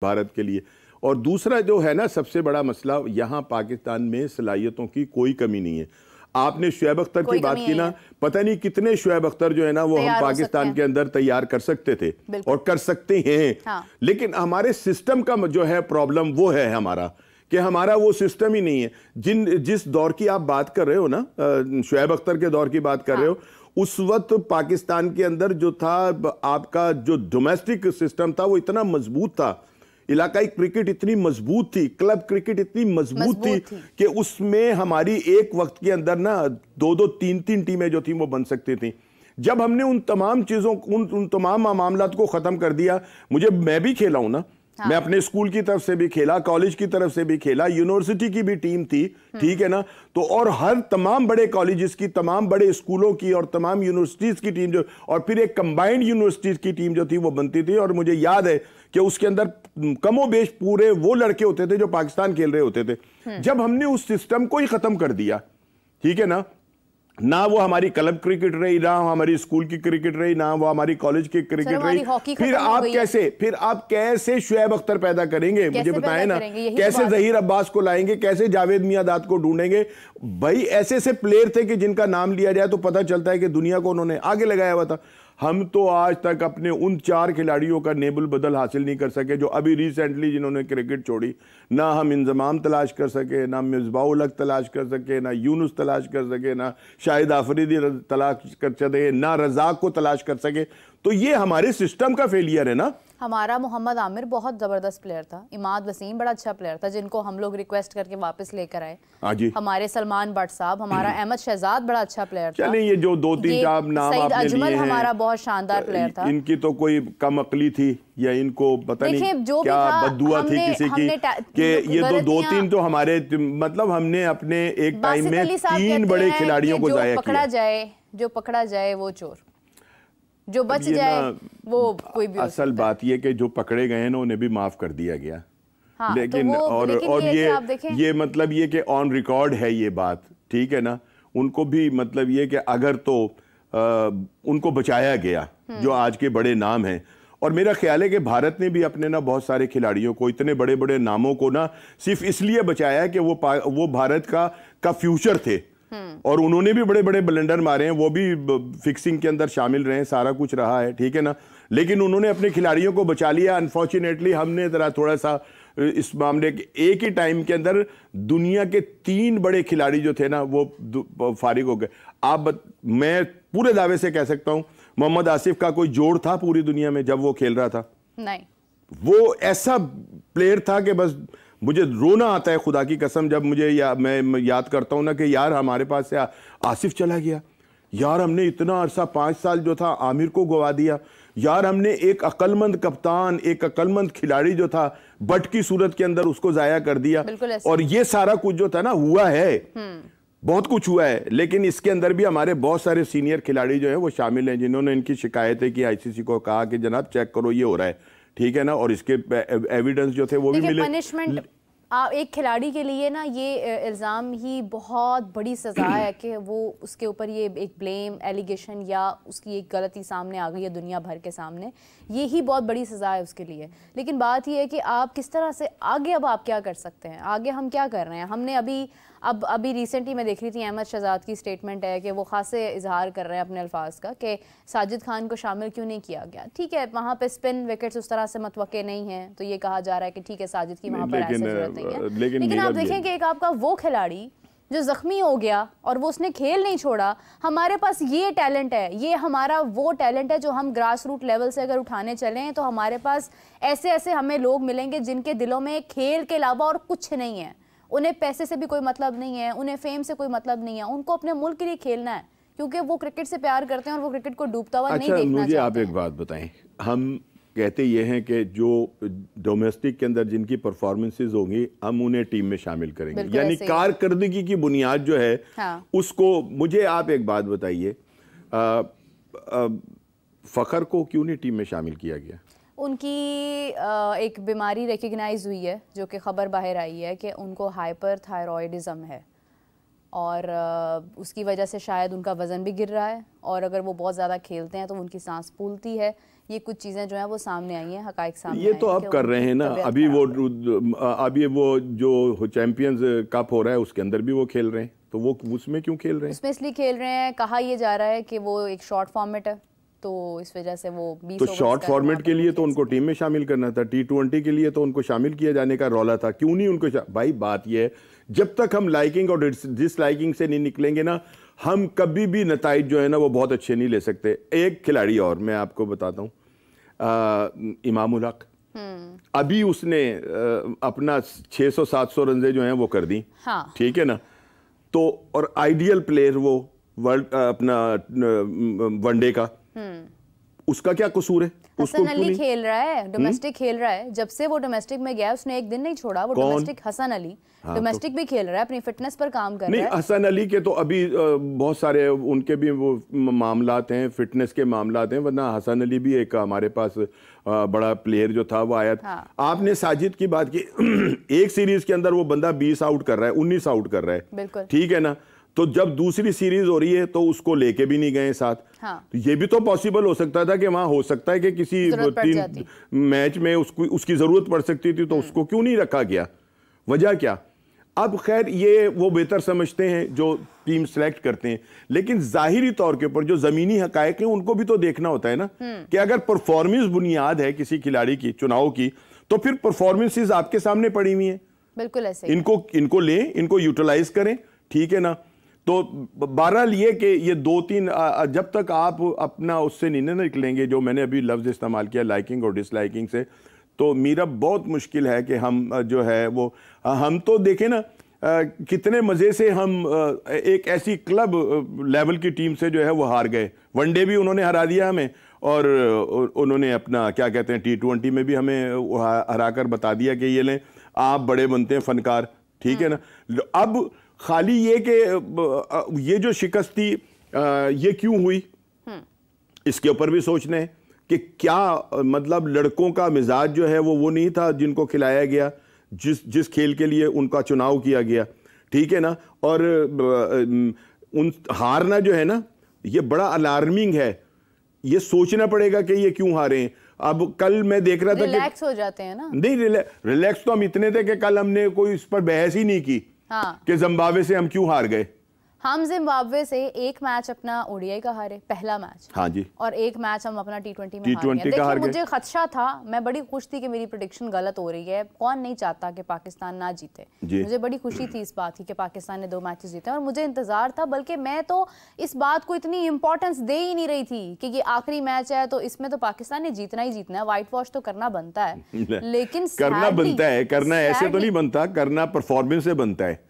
भारत के लिए। और दूसरा जो है ना सबसे बड़ा मसला, यहाँ पाकिस्तान में सलाहियतों की कोई कमी नहीं है। आपने शुएब अख्तर की बात की ना, पता नहीं कितने शुएब अख्तर जो है ना वो हम पाकिस्तान के अंदर तैयार कर सकते थे और कर सकते हैं। हाँ। लेकिन हमारे सिस्टम का जो है प्रॉब्लम वो है हमारा, कि हमारा वो सिस्टम ही नहीं है। जिस दौर की आप बात कर रहे हो ना, शुएब अख्तर के दौर की बात कर रहे हो, उस वक्त पाकिस्तान के अंदर जो था आपका जो डोमेस्टिक सिस्टम था वो इतना मजबूत था, इलाकाई क्रिकेट इतनी मजबूत थी, क्लब क्रिकेट इतनी मजबूत थी कि उसमें हमारी एक वक्त के अंदर ना 2-2, 3-3 टीमें जो थी वो बन सकती थी। जब हमने उन तमाम चीजों उन तमाम मामलात को खत्म कर दिया, मैं भी खेला हूं ना। हाँ। मैं अपने स्कूल की तरफ से भी खेला, कॉलेज की तरफ से भी खेला, यूनिवर्सिटी की भी टीम थी, ठीक है ना। तो और हर तमाम बड़े कॉलेजेस की, तमाम बड़े स्कूलों की और तमाम यूनिवर्सिटीज की टीम जो, और फिर एक कंबाइंड यूनिवर्सिटीज की टीम जो थी वो बनती थी। और मुझे याद है कि उसके अंदर कमोबेश पूरे वो लड़के होते थे जो पाकिस्तान खेल रहे होते थे। जब हमने उस सिस्टम को ही खत्म कर दिया, ठीक है ना वो हमारी क्लब क्रिकेट रही, ना हमारी स्कूल की क्रिकेट रही, ना वो हमारी कॉलेज की क्रिकेट रही, फिर आप कैसे शुएब अख्तर पैदा करेंगे? मुझे बताएं ना, कैसे जहीर अब्बास को लाएंगे, कैसे जावेद मियांदाद को ढूंढेंगे? भाई ऐसे ऐसे प्लेयर थे कि जिनका नाम लिया जाए तो पता चलता है कि दुनिया को उन्होंने आगे लगाया हुआ था। हम तो आज तक अपने उन 4 खिलाड़ियों का नेबुल बदल हासिल नहीं कर सके जो अभी रिसेंटली जिन्होंने क्रिकेट छोड़ी। ना हम इंजमाम तलाश कर सके, ना मिसबाउल हक तलाश कर सके, ना यूनुस तलाश कर सके, ना शाहिद आफरीदी तलाश कर सके, ना रजाक को तलाश कर सके। तो ये हमारे सिस्टम का फेलियर है ना। हमारा मोहम्मद आमिर बहुत जबरदस्त प्लेयर था, इमाद वसीम बड़ा अच्छा प्लेयर था जिनको हम लोग रिक्वेस्ट करके वापस लेकर आए। हमारे सलमान भट्ट साहब, हमारा अहमद शहजाद बड़ा अच्छा प्लेयर था। चलिए ये जो 2-3 नाम सईद अजमल हमारा बहुत शानदार प्लेयर था। इनकी तो कोई कम अकली थी या इनको पता नहीं क्या बद्दुआ थी किसी की कि ये तो 2-3 तो हमारे, मतलब हमने अपने एक टाइम में 3 बड़े खिलाड़ियों को जाया किया। जो पकड़ा जाए वो चोर, जो बच जाए वो कोई भी। असल बात ये कि जो पकड़े गए ना उन्हें भी माफ कर दिया गया। हाँ, लेकिन तो और ये मतलब ये कि ऑन रिकॉर्ड है ये बात, ठीक है ना। उनको भी मतलब ये कि अगर तो उनको बचाया गया जो आज के बड़े नाम हैं। और मेरा ख्याल है कि भारत ने भी अपने ना बहुत सारे खिलाड़ियों को, इतने बड़े बड़े नामों को ना सिर्फ इसलिए बचाया कि वो भारत का फ्यूचर थे। और उन्होंने भी बड़े बड़े ब्लंडर मारे हैं, वो भी फिक्सिंग के अंदर शामिल रहे, सारा कुछ रहा है, ठीक है ना। लेकिन उन्होंने अपने खिलाड़ियों को बचा लिया। अनफॉर्चुनेटली हमने जरा थोड़ा सा इस मामले के एक ही टाइम के अंदर दुनिया के 3 बड़े खिलाड़ी जो थे ना वो फारिग हो गए। मैं पूरे दावे से कह सकता हूं मोहम्मद आसिफ का कोई जोड़ था पूरी दुनिया में जब वो खेल रहा था? नहीं। वो ऐसा प्लेयर था कि बस मुझे रोना आता है खुदा की कसम जब मैं याद करता हूं ना कि यार हमारे पास से आसिफ चला गया, यार हमने इतना अरसा 5 साल जो था आमिर को गवा दिया, यार हमने एक अक्लमंद कप्तान, एक अक्लमंद खिलाड़ी जो था बट की सूरत के अंदर उसको जाया कर दिया। और ये सारा कुछ जो था ना हुआ है, बहुत कुछ हुआ है। लेकिन इसके अंदर भी हमारे बहुत सारे सीनियर खिलाड़ी जो है वो शामिल हैं जिन्होंने इनकी शिकायतें की, आईसीसी को कहा कि जनाब चेक करो ये हो रहा है, ठीक है ना। और इसके एविडेंस जो थे वो भी मिले। पनिशमेंट एक खिलाड़ी के लिए ना ये इल्ज़ाम ही बहुत बड़ी सज़ा है कि वो उसके ऊपर ये एक ब्लेम एलिगेशन या उसकी एक गलती सामने आ गई है दुनिया भर के सामने, ये ही बहुत बड़ी सज़ा है उसके लिए। लेकिन बात ये है कि आप किस तरह से आगे, अब आप क्या कर सकते हैं आगे, हम क्या कर रहे हैं? हमने अभी रिसेंटली मैं देख रही थी अहमद शहजाद की स्टेटमेंट है कि वो खासे इजहार कर रहे हैं अपने अल्फाज का कि साजिद खान को शामिल क्यों नहीं किया गया। ठीक है, वहाँ पे स्पिन विकेट्स उस तरह से मतवक्के नहीं है तो ये कहा जा रहा है कि ठीक है साजिद की वहाँ पर ऐसे जरूरत नहीं है। लेकिन आप देखें कि एक आपका वो खिलाड़ी जो जख्मी हो गया और वो उसने खेल नहीं छोड़ा, हमारे पास ये टैलेंट है, ये हमारा वो टैलेंट है जो हम ग्रास रूट लेवल से अगर उठाने चलें तो हमारे पास ऐसे ऐसे हमें लोग मिलेंगे जिनके दिलों में खेल के अलावा और कुछ नहीं है। उन्हें पैसे से भी कोई मतलब नहीं है, उन्हें फेम से कोई मतलब नहीं है, उनको अपने मुल्क के लिए खेलना है क्योंकि वो क्रिकेट से प्यार करते हैं और वो क्रिकेट को डूबता हुआ नहीं देखना चाहते। मुझे आप एक बात बताएं, हम कहते ये हैं कि जो डोमेस्टिक के अंदर जिनकी परफॉर्मेंसेज होंगी हम उन्हें टीम में शामिल करेंगे, यानी कारकर्दगी की बुनियाद जो है उसको। मुझे आप एक बात बताइए, फखर को क्यों नहीं टीम में शामिल किया गया? उनकी एक बीमारी रिकग्नाइज हुई है जो कि खबर बाहर आई है कि उनको हाइपर थायरॉयडिज्म है और उसकी वजह से शायद उनका वज़न भी गिर रहा है और अगर वो बहुत ज़्यादा खेलते हैं तो उनकी सांस फूलती है ये कुछ चीज़ें जो हैं वो सामने आई हैं, हकाइक सामने ये तो अब कर रहे हैं ना। अभी वो जो चैंपियंस कप हो रहा है उसके अंदर भी वो खेल रहे हैं, तो वो उसमें क्यों खेल रहे हैं? उसमें इसलिए खेल रहे हैं, कहा यह जा रहा है कि वो एक शॉर्ट फॉर्मेट है, तो इस वजह से वो 20 तो शॉर्ट फॉर्मेट के लिए तो उनको टीम में शामिल करना था, T20 के लिए तो उनको शामिल किया जाने का रौला था, क्यों नहीं उनको भाई बात ये है, जब तक हम लाइकिंग और डिसलाइकिंग से नहीं निकलेंगे ना, हम कभी भी नताइज जो है ना वो बहुत अच्छे नहीं ले सकते। एक खिलाड़ी और मैं आपको बताता हूँ, इमाम उल हक, अभी उसने अपना 600-700 रन जो हैं वो कर दी, हाँ। ठीक है ना, तो और आइडियल प्लेयर वो वर्ल्ड अपना वनडे का, उसका क्या कसूर है? हसन अली खेल रहा है, डोमेस्टिक खेल रहा है, जब से वो डोमेस्टिक में गया उसने एक दिन नहीं छोड़ा, वो डोमेस्टिक हसन अली डोमेस्टिक भी खेल रहा है, अपनी फिटनेस पर काम कर रहा है। हसन अली के तो अभी बहुत सारे उनके भी वो मामलात हैं, फिटनेस के मामलात हैं, वरना हसन अली भी एक हमारे पास बड़ा प्लेयर जो था वो आया था। हाँ। आपने साजिद की बात की, एक सीरीज के अंदर वो बंदा 20 आउट कर रहा है, 19 आउट कर रहा है, बिल्कुल ठीक है ना, तो जब दूसरी सीरीज हो रही है तो उसको लेके भी नहीं गए साथ। हाँ। तो ये भी तो पॉसिबल हो सकता था कि वहां हो सकता है कि किसी टीम मैच में उसकी जरूरत पड़ सकती थी, तो उसको क्यों नहीं रखा गया, वजह क्या? अब खैर ये वो बेहतर समझते हैं जो टीम सेलेक्ट करते हैं, लेकिन जाहिरी तौर के ऊपर जो जमीनी हकायक हैं उनको भी तो देखना होता है ना, कि अगर परफॉर्मेंस बुनियाद है किसी खिलाड़ी की चुनाव की, तो फिर परफॉर्मेंसेज आपके सामने पड़ी हुई है, बिल्कुल ऐसे इनको लें, इनको यूटिलाइज करें, ठीक है ना। तो बहरहाल ये कि ये 2-3 जब तक आप अपना उससे नहीं निकलेंगे, जो मैंने अभी लफ्ज़ इस्तेमाल किया लाइकिंग और डिसलाइकिंग से, तो मेरा बहुत मुश्किल है कि हम जो है वो हम तो देखें ना कितने मज़े से हम एक ऐसी क्लब लेवल की टीम से जो है वो हार गए, वनडे भी उन्होंने हरा दिया हमें, और उन्होंने अपना क्या कहते हैं T20 में भी हमें हरा कर बता दिया कि ये लें आप बड़े बनते हैं फनकार, ठीक है ना। अब खाली ये कि ये जो शिकस्त थी ये क्यों हुई, इसके ऊपर भी सोचना है कि क्या मतलब लड़कों का मिजाज जो है वो नहीं था जिनको खिलाया गया, जिस खेल के लिए उनका चुनाव किया गया, ठीक है ना। और उन हारना जो है ना ये बड़ा अलार्मिंग है, ये सोचना पड़ेगा कि ये क्यों हारे हैं। अब कल मैं देख रहा था कि रिलैक्स हो जाते हैं ना, नहीं रिलैक्स तो हम इतने थे कि कल हमने कोई इस पर बहस ही नहीं की, हाँ, कि जिम्बाब्वे से हम क्यों हार गए। हम जिम्बाब्वे से एक मैच अपना ओडीआई का हारे, पहला मैच, हाँ जी, और एक मैच हम अपना T20 में हार गए। देखिए मुझे खदशा था, मैं बड़ी खुश थी कि मेरी प्रेडिक्शन गलत हो रही है, कौन नहीं चाहता कि पाकिस्तान ना जीते, मुझे बड़ी खुशी थी इस बात की कि पाकिस्तान ने 2 मैचेस जीते, और मुझे इंतजार था, बल्कि मैं तो इस बात को इतनी इंपॉर्टेंस दे ही नहीं रही थी कि ये आखिरी मैच है तो इसमें तो पाकिस्तान ने जीतना ही जीतना है, व्हाइट वॉश तो करना बनता है, लेकिन करना बनता है, करना ऐसे तो नहीं बनता, करना परफॉर्मेंस से बनता है।